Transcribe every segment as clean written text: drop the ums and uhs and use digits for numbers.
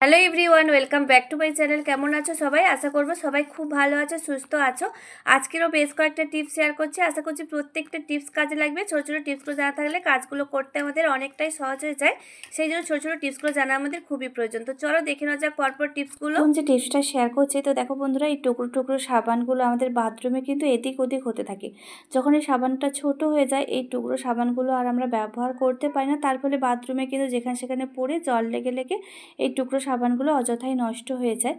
Hello everyone, welcome back to my channel. কেমন আছো সবাই? আশা করবো সবাই খুব ভালো আছো, সুস্থ আছো। আজকেরও বেশ কয়েকটা টিপস শেয়ার করছি। আশা করছি প্রত্যেকটা টিপস কাজে লাগবে। ছোটো ছোটো টিপসগুলো জানা থাকলে কাজগুলো করতে আমাদের অনেকটাই সহজ হয়ে যায়। সেই জন্য ছোটো ছোটো টিপসগুলো জানা আমাদের খুবই প্রয়োজন। তো চলো দেখে নেওয়া যাক পরপর টিপসগুলো। এখন যে টিপসটা শেয়ার করছি, তো দেখো বন্ধুরা, এই টুকরো টুকরো সাবানগুলো আমাদের বাথরুমে কিন্তু এদিক ওদিক হতে থাকে। যখন এই সাবানটা ছোট হয়ে যায়, এই টুকরো সাবানগুলো আর আমরা ব্যবহার করতে পারি না। তার ফলে বাথরুমে কিন্তু যেখানে সেখানে পড়ে জল লেগে লেগে এই টুকরো সাবানগুলো অযথাই নষ্ট হয়ে যায়।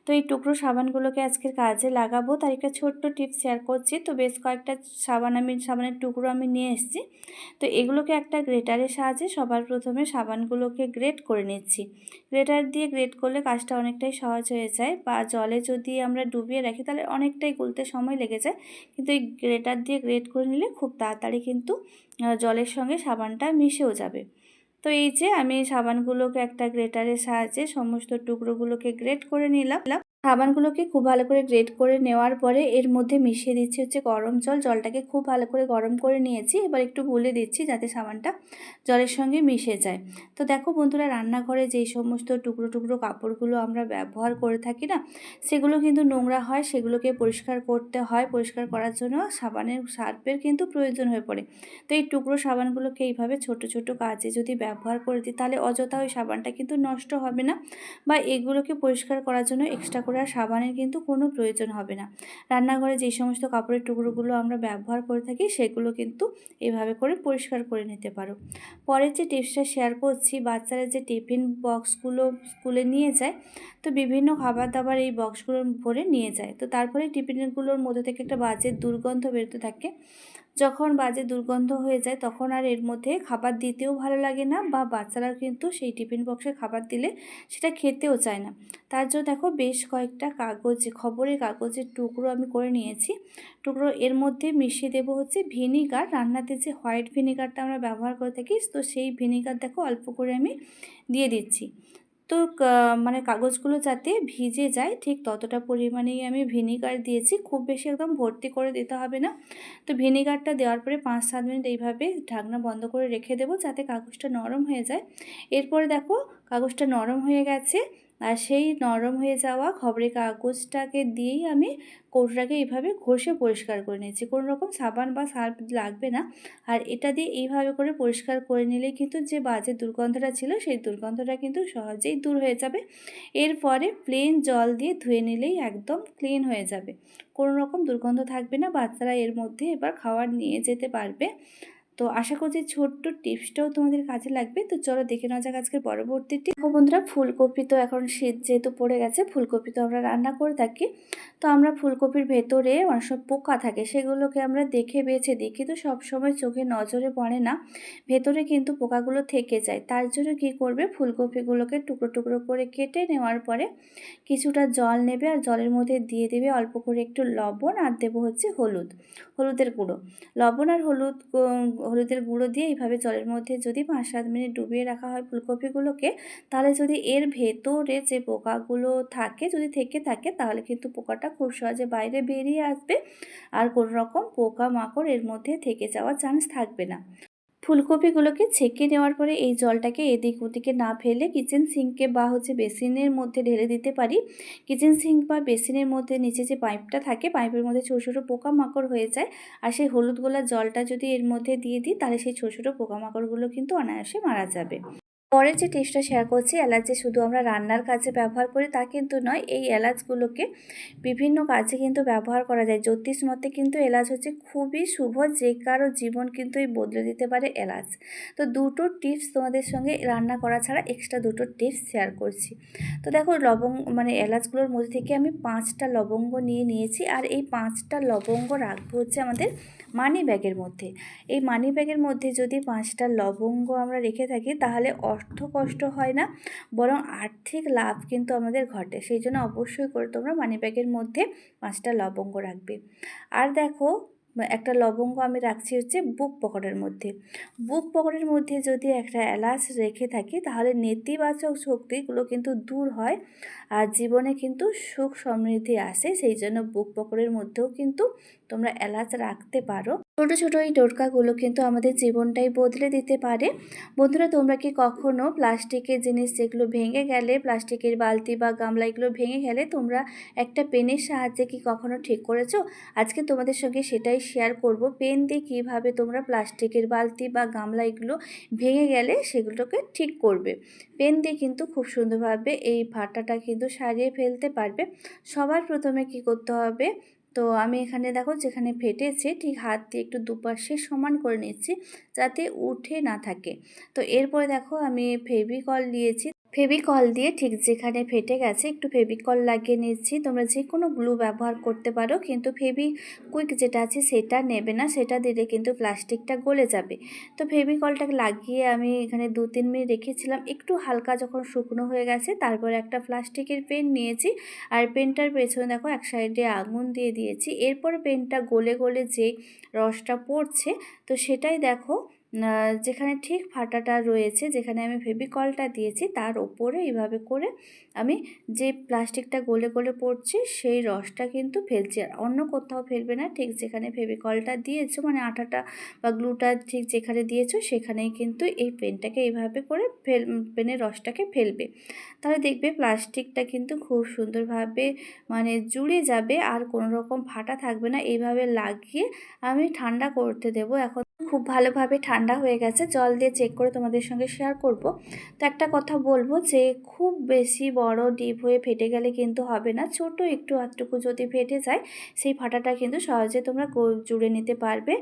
তো এই টুকরো সাবানগুলোকে আজকের কাজে লাগাবো, তার একটা ছোট্ট টিপস শেয়ার করছি। তো বেশ কয়েকটা সাবানের টুকরো আমি নিয়ে এসেছি। তো এগুলোকে একটা গ্রেটারের সাহায্যে সবার প্রথমে সাবানগুলোকে গ্রেট করে নিচ্ছি। গ্রেটার দিয়ে গ্রেট করলে কাজটা অনেকটাই সহজ হয়ে যায়। বা জলে যদি আমরা ডুবিয়ে রাখি তাহলে অনেকটাই গুলতে সময় লেগে যায়, কিন্তু এই গ্রেটার দিয়ে গ্রেট করে নিলে খুব তাড়াতাড়ি কিন্তু জলের সঙ্গে সাবানটা মিশেও যাবে। তো এই যে আমি সাবানগুলোকে একটা গ্রেটারের সাহায্যে সমস্ত টুকরোগুলোকে গ্রেট করে নিলাম। সাবানগুলোকে খুব ভালো করে গ্রেট করে নেওয়ার পরে এর মধ্যে মিশিয়ে দিচ্ছি হচ্ছে গরম জল। জলটাকে খুব ভালো করে গরম করে নিয়েছি। এবার একটু গুলে দিচ্ছি যাতে সাবানটা জলের সঙ্গে মিশে যায়। তো দেখো বন্ধুরা, রান্নাঘরে যেই সমস্ত টুকরো টুকরো কাপড়গুলো আমরা ব্যবহার করে থাকি না, সেগুলো কিন্তু নোংরা হয়, সেগুলোকে পরিষ্কার করতে হয়। পরিষ্কার করার জন্য সার্ফের কিন্তু প্রয়োজন হয়ে পড়ে। তো এই টুকরো সাবানগুলোকে এইভাবে ছোট ছোট কাজে যদি ব্যবহার করে দিই তাহলে অযথা ওই সাবানটা কিন্তু নষ্ট হবে না, বা এগুলোকে পরিষ্কার করার জন্য এক্সট্রা করে আর সাবানের কিন্তু কোনো প্রয়োজন হবে না। রান্নাঘরে যে সমস্ত কাপড়ের টুকরোগুলো আমরা ব্যবহার করে থাকি সেগুলো কিন্তু এভাবে করে পরিষ্কার করে নিতে পারো। পরের যে টিপসটা শেয়ার করছি, বাচ্চারা যে টিফিন বক্সগুলো স্কুলে নিয়ে যায়, তো বিভিন্ন খাবার দাবার এই বক্সগুলোর ভরে নিয়ে যায়। তো তারপরে টিফিনগুলোর মধ্যে থেকে একটা বাজে দুর্গন্ধ বেরোতে থাকে। যখন বাজে দুর্গন্ধ হয়ে যায় তখন আর এর মধ্যে খাবার দিতেও ভালো লাগে না, বা বাচ্চারাও কিন্তু সেই টিফিন বক্সে খাবার দিলে সেটা খেতেও চায় না। তার জন্য দেখো বেশ কয়েকটা খবরের কাগজের টুকরো আমি করে নিয়েছি। টুকরো এর মধ্যে মিশিয়ে দেবো হচ্ছে ভিনিগার। রান্নাতে যে হোয়াইট ভিনিগারটা আমরা ব্যবহার করে থাকি, তো সেই ভিনিগার দেখো অল্প করে আমি দিয়ে দিচ্ছি। তো মানে কাগজগুলো যাতে ভিজে যায় ঠিক ততটা পরিমাণেই আমি ভিনিগার দিয়েছি, খুব বেশি একদম ভর্তি করে দিতে হবে না। তো ভিনিগারটা দেওয়ার পরে 5-7 মিনিট এইভাবে ঢাকনা বন্ধ করে রেখে দেবো যাতে কাগজটা নরম হয়ে যায়। এরপরে দেখো কাগজটা নরম হয়ে গেছে, আর সেই নরম হয়ে যাওয়া খবরের কাগজটাকে দিয়েই আমি কৌটোটাকে এইভাবে ঘষে পরিষ্কার করে নিয়েছি। কোনো রকম সাবান বা সার্ফ লাগবে না। আর এটা দিয়ে এইভাবে করে পরিষ্কার করে নিলে কিন্তু যে বাজে দুর্গন্ধটা ছিল সেই দুর্গন্ধটা কিন্তু সহজেই দূর হয়ে যাবে। এরপরে প্লেন জল দিয়ে ধুয়ে নিলেই একদম ক্লিন হয়ে যাবে, কোনো রকম দুর্গন্ধ থাকবে না। বাচ্চারা এর মধ্যে এবার খাবার নিয়ে যেতে পারবে। তো আশা করছি ছোট্ট টিপসটাও তোমাদের কাজে লাগবে। তো চলো দেখে নেওয়া যাক আজকের পরবর্তী টিপ। বন্ধুরা, ফুলকপি তো এখন শীত যেহেতু পড়ে গেছে, ফুলকপি তো আমরা রান্না করে থাকি। তো আমরা ফুলকপির ভেতরে অনেক সব পোকা থাকে, সেগুলোকে আমরা দেখে বেছে দিই, কিন্তু সবসময় চোখে নজরে পড়ে না, ভেতরে কিন্তু পোকাগুলো থেকে যায়। তার জন্য কী করবে, ফুলকপিগুলোকে টুকরো টুকরো করে কেটে নেওয়ার পরে কিছুটা জল নেবে, আর জলের মধ্যে দিয়ে দেবে অল্প করে একটু লবণ, আর দেবো হচ্ছে হলুদের গুঁড়ো। লবণ আর হলুদের গুঁড়ো দিয়ে এইভাবে জলের মধ্যে যদি 5-7 মিনিট ডুবিয়ে রাখা হয় ফুলকপিগুলোকে, তাহলে যদি এর ভেতরে যে পোকাগুলো থাকে যদি থেকে থাকে তাহলে কিন্তু পোকাটা খুব সহজে বাইরে বেরিয়ে আসবে, আর কোনো রকম পোকামাকড় এর মধ্যে থেকে যাওয়ার চান্স থাকবে না। ফুলকপিগুলোকে ছেঁকে নেওয়ার পরে এই জলটাকে এদিক ওদিকে না ফেলে কিচেন সিঙ্কে বা হচ্ছে বেসিনের মধ্যে ঢেলে দিতে পারি। কিচেন সিঙ্ক বা বেসিনের মধ্যে নিচে যে পাইপটা থাকে, পাইপের মধ্যে ছোটো ছোটো পোকামাকড় হয়ে যায়, আর সেই হলুদ গোলার জলটা যদি এর মধ্যে দিয়ে দিই তাহলে সেই ছোটো ছোটো পোকামাকড়গুলো কিন্তু অনায়াসে মারা যাবে। পরের যে টিপসটা শেয়ার করছি, এলাচ যে শুধু আমরা রান্নার কাজে ব্যবহার করি তা কিন্তু নয়। এই এলাচগুলোকে বিভিন্ন কাজে কিন্তু ব্যবহার করা যায়। জ্যোতিষ মতে কিন্তু এলাচ হচ্ছে খুবই শুভ, যে কারো জীবন কিন্তু এই বদলে দিতে পারে এলাচ। তো দুটো টিপস তোমাদের সঙ্গে রান্না করা ছাড়া এক্সট্রা দুটো টিপস শেয়ার করছি। তো দেখো এলাচগুলোর মধ্যে থেকে আমি 5টা লবঙ্গ নিয়েছি, আর এই 5টা লবঙ্গ রাখবো হচ্ছে আমাদের মানি ব্যাগের মধ্যে। এই মানি ব্যাগের মধ্যে যদি 5টা লবঙ্গ আমরা রেখে থাকি তাহলে অর্থ কষ্ট হয় না, বরং আর্থিক লাভ কিন্তু আমাদের ঘটে। সেই জন্য অবশ্যই করে তোমরা মানি ব্যাগের মধ্যে 5টা লবঙ্গ রাখবে। আর দেখো একটা লবঙ্গ আমি রাখছি হচ্ছে বুক পকেটের মধ্যে। বুক পকেটের মধ্যে যদি একটা এলাচ রেখে থাকি তাহলে নেতিবাচক শক্তিগুলো কিন্তু দূর হয়, আর জীবনে কিন্তু সুখ সমৃদ্ধি আসে। সেই জন্য বুক পকেটের মধ্যেও কিন্তু তোমরা এলাচ রাখতে পারো। ছোটো ছোটো এই টোটকাগুলো কিন্তু আমাদের জীবনটাই বদলে দিতে পারে। বন্ধুরা, তোমরা কি কখনো প্লাস্টিকের জিনিস যেগুলো ভেঙে গেলে, প্লাস্টিকের বালতি বা গামলা এগুলো ভেঙে গেলে তোমরা একটা পেনের সাহায্যে কি কখনো ঠিক করেছো? আজকে তোমাদের সঙ্গে সেটাই শেয়ার করব। পেন দিয়ে কীভাবে তোমরা প্লাস্টিকের বালতি বা গামলা এগুলো ভেঙে গেলে সেগুলোকে ঠিক করবে। পেন দিয়ে কিন্তু খুব সুন্দরভাবে এই ফাটাটা কিন্তু সারিয়ে ফেলতে পারবে। সবার প্রথমে কি করতে হবে, তো আমি এখানে দেখো যেখানে ফেটেছে ঠিক হাত দিয়ে একটু দুপাশে সমান করে নিচ্ছি যাতে উঠে না থাকে। তো এরপরে দেখো আমি ফেভিকল নিয়েছি, ফেভিকল দিয়ে ঠিক যেখানে ফেটে গেছে একটু ফেভিকল লাগিয়ে নিচ্ছি। তোমরা যে কোনো গ্লু ব্যবহার করতে পারো, কিন্তু ফেভিকুইক যেটা আছে সেটা নেবে না, সেটা দিলে কিন্তু প্লাস্টিকটা গলে যাবে। তো ফেভিকলটাকে লাগিয়ে আমি এখানে 2-3 মিনিট রেখেছিলাম। একটু হালকা যখন শুকনো হয়ে গেছে তারপরে একটা প্লাস্টিকের পেন নিয়েছি, আর পেনটার পেছনে দেখো এক সাইডে আগুন দিয়ে দিয়েছি। এরপরে পেনটা গলে গলে যে রসটা পড়ছে, তো সেটাই দেখো যেখানে ঠিক ফাটাটা রয়েছে, যেখানে আমি ফেভিকলটা দিয়েছি তার ওপরে এইভাবে করে আমি যে প্লাস্টিকটা গলে গলে পড়ছে সেই রসটা কিন্তু ফেলছি। আর অন্য কোথাও ফেলবে না, ঠিক যেখানে ফেভিকলটা দিয়েছো মানে আঠাটা বা গ্লুটা ঠিক যেখানে দিয়েছো সেখানেই কিন্তু এই পেনটাকে এইভাবে করে পেনের রসটাকে ফেলবে। তাহলে দেখবে প্লাস্টিকটা কিন্তু খুব সুন্দরভাবে মানে জুড়ে যাবে, আর কোনো রকম ফাটা থাকবে না। এইভাবে লাগিয়ে আমি ঠান্ডা করতে দেবো। এখন খুব ভালোভাবে ঠান্ডা হয়ে গেছে, জল দিয়ে চেক করে তোমাদের সঙ্গে শেয়ার করব। তো একটা কথা বলবো যে খুব বেশি বড় ডিপ হয়ে ফেটে গেলে কিন্তু হবে না, ছোট একটু আধটুকু যদি ফেটে যায় সেই ফাটাটা কিন্তু সহজে তোমরা জুড়ে নিতে পারবে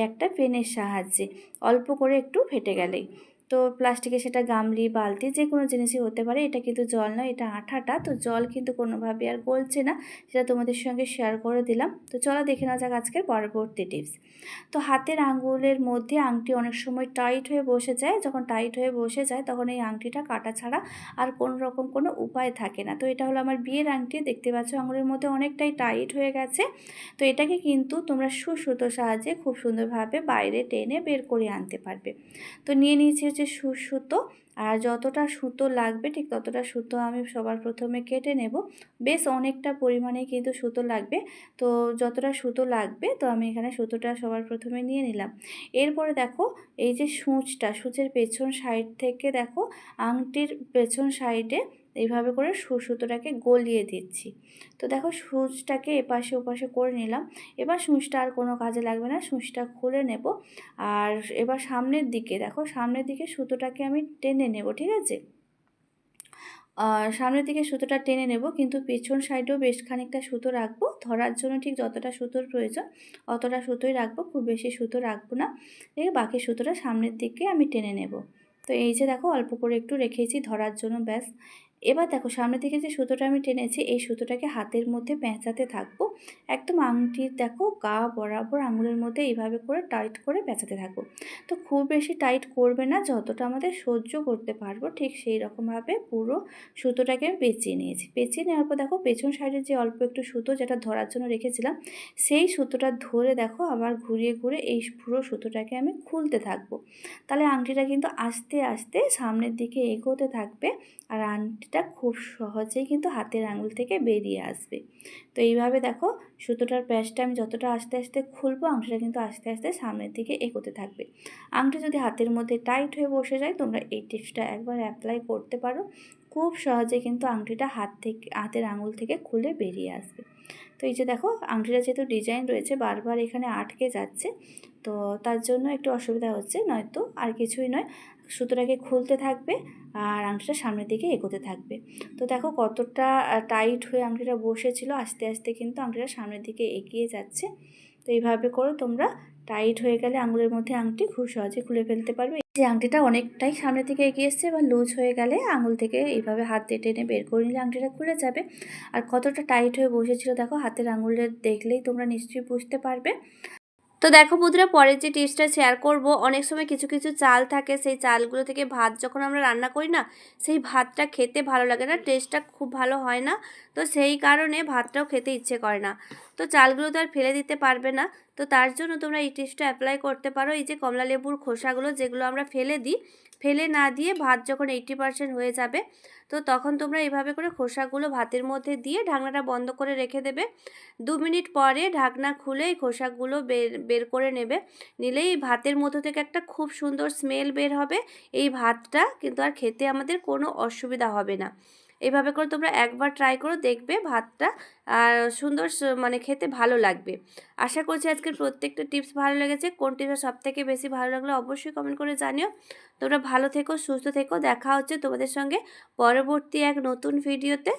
একটা পেনের সাহায্যে, অল্প করে একটু ফেটে গেলেই। তো প্লাস্টিকের সেটা গামলি বালতি যে কোনো জিনিসই হতে পারে। এটা কিন্তু জল নয়, এটা আঠাটা, তো জল কিন্তু কোনোভাবে আর গলছে না, সেটা তোমাদের সঙ্গে শেয়ার করে দিলাম। তো চলো দেখে নেওয়া যাক আজকের পরবর্তী টিপস। তো হাতের আঙ্গুলের মধ্যে আংটি অনেক সময় টাইট হয়ে বসে যায়, যখন টাইট হয়ে বসে যায় তখন এই আংটিটা কাটা ছাড়া আর কোনো রকম কোনো উপায় থাকে না। তো এটা হলো আমার বিয়ের আংটি, দেখতে পাচ্ছ আঙুলের মধ্যে অনেকটাই টাইট হয়ে গেছে। তো এটাকে কিন্তু তোমরা সুতোর সাহায্যে খুব সুন্দরভাবে বাইরে টেনে বের করে আনতে পারবে। তো নিয়ে নিয়েছি হচ্ছে সুতো, আর যতটা সুতো লাগবে ঠিক ততটা সুতো আমি সবার প্রথমে কেটে নেব। বেশ অনেকটা পরিমাণে কিন্তু সুতো লাগবে, তো যতটা সুতো লাগবে তো আমি এখানে সুতোটা সবার প্রথমে নিয়ে নিলাম। এরপরে দেখো এই যে সূচের পেছন সাইড থেকে দেখো আংটির পেছন সাইডে এইভাবে করে সুতোটাকে গলিয়ে দিচ্ছি। তো দেখো সূচটাকে এপাশে ওপাশে করে নিলাম। এবার সূচটা আর কোনো কাজে লাগবে না, সূচটা খুলে নেব। আর এবার সামনের দিকে দেখো, সামনের দিকে সুতোটাকে আমি টেনে নেব, ঠিক আছে। সামনের দিকে সুতোটা টেনে নেব, কিন্তু পেছন সাইডেও বেশ খানিকটা সুতো রাখবো ধরার জন্য। ঠিক যতটা সুতোর প্রয়োজন অতটা সুতোই রাখবো, খুব বেশি সুতো রাখবো না। বাকি সুতোটা সামনের দিকে আমি টেনে নেব। তো এই যে দেখো অল্প করে একটু রেখেছি ধরার জন্য, ব্যাস। এবার দেখো সামনের দিকে যে সুতোটা আমি টেনেছি এই সুতোটাকে হাতের মধ্যে পেঁচাতে থাকবো, একদম আংটির দেখো গা বরাবর আঙুলের মধ্যে এইভাবে করে টাইট করে পেঁচাতে থাকবো। তো খুব বেশি টাইট করবে না, যতটা আমাদের সহ্য করতে পারবো ঠিক সেই রকমভাবে পুরো সুতোটাকে আমি পেঁচিয়ে নিয়েছি। পেঁচিয়ে নেওয়ার পর দেখো পেছন সাইডে যে অল্প একটু সুতো যেটা ধরার জন্য রেখেছিলাম সেই সুতোটা ধরে দেখো আবার ঘুরিয়ে ঘুরে এই পুরো সুতোটাকে আমি খুলতে থাকবো। তাহলে আংটিটা কিন্তু আস্তে আস্তে সামনের দিকে এগোতে থাকবে, আর আংটিটা খুব সহজেই কিন্তু হাতের আঙুল থেকে বেরিয়ে আসবে। তো এইভাবে দেখো সুতোটার প্যাচটা আমি যতটা আস্তে আস্তে খুলবো আংটিটা কিন্তু আস্তে আস্তে সামনের দিকে এগোতে থাকবে। আংটি যদি হাতের মধ্যে টাইট হয়ে বসে যায় তোমরা এই টিপসটা একবার অ্যাপ্লাই করতে পারো, খুব সহজে কিন্তু আংটিটা হাতের আঙুল থেকে খুলে বেরিয়ে আসবে। তো এই যে দেখো আংটিটা যেহেতু ডিজাইন রয়েছে বারবার এখানে আটকে যাচ্ছে, তো তার জন্য একটু অসুবিধা হচ্ছে, নয়তো আর কিছুই নয়। সুতোটাকে খুলতে থাকবে আর আংটিটা সামনের দিকে এগোতে থাকবে। তো দেখো কতটা টাইট হয়ে আংটিটা বসেছিল, আস্তে আস্তে কিন্তু আংটিটা সামনের দিকে এগিয়ে যাচ্ছে। তো এইভাবে করে তোমরা টাইট হয়ে গেলে আঙুলের মধ্যে আংটি খুব সহজে খুলে ফেলতে পারবে। যে আংটিটা অনেকটাই সামনের দিকে এগিয়ে এসছে বা লুজ হয়ে গেলে আঙুল থেকে এইভাবে হাত দিয়ে টেনে বের করে নিলে আংটিটা খুলে যাবে। আর কতটা টাইট হয়ে বসেছিল দেখো হাতের আঙুলের দেখলেই তোমরা নিশ্চয়ই বুঝতে পারবে। তো দেখো বন্ধুরা, পরের যে টিপসটা শেয়ার করব, অনেক সময় কিছু কিছু চাল থাকে, সেই চালগুলো থেকে ভাত যখন আমরা রান্না করি না সেই ভাতটা খেতে ভালো লাগে না, টেস্টটা খুব ভালো হয় না। তো সেই কারণে ভাতটাও খেতে ইচ্ছে করে না। তো চালগুলো তো আর ফেলে দিতে পারবে না, তো তার জন্য তোমরা এই টিপসটা অ্যাপ্লাই করতে পারো। এই যে কমলা লেবুর খোসাগুলো যেগুলো আমরা ফেলে দিই ফেলে না দিয়ে ভাত যখন 80% হয়ে যাবে তো তখন তোমরা এভাবে করে খোসাগুলো ভাতের মধ্যে দিয়ে ঢাকনাটা বন্ধ করে রেখে দেবে। 2 মিনিট পরে ঢাকনা খুলে এই খোসাগুলো বের করে নেবে। নিলেই ভাতের মধ্যে থেকে একটা খুব সুন্দর স্মেল বের হবে। এই ভাতটা কিন্তু আর খেতে আমাদের কোনো অসুবিধা হবে না। এভাবে করে তোমরা একবার ট্রাই করো, দেখবে ভাতটা আর সুন্দর মানে খেতে ভালো লাগবে। আশা করছি আজকের প্রত্যেকটা টিপস ভালো লেগেছে। কোন টিপসটা সবথেকে বেশি ভালো লাগলো অবশ্যই কমেন্ট করে জানিও। তোমরা ভালো থেকো, সুস্থ থেকো। দেখা হচ্ছে তোমাদের সঙ্গে পরবর্তী এক নতুন ভিডিওতে।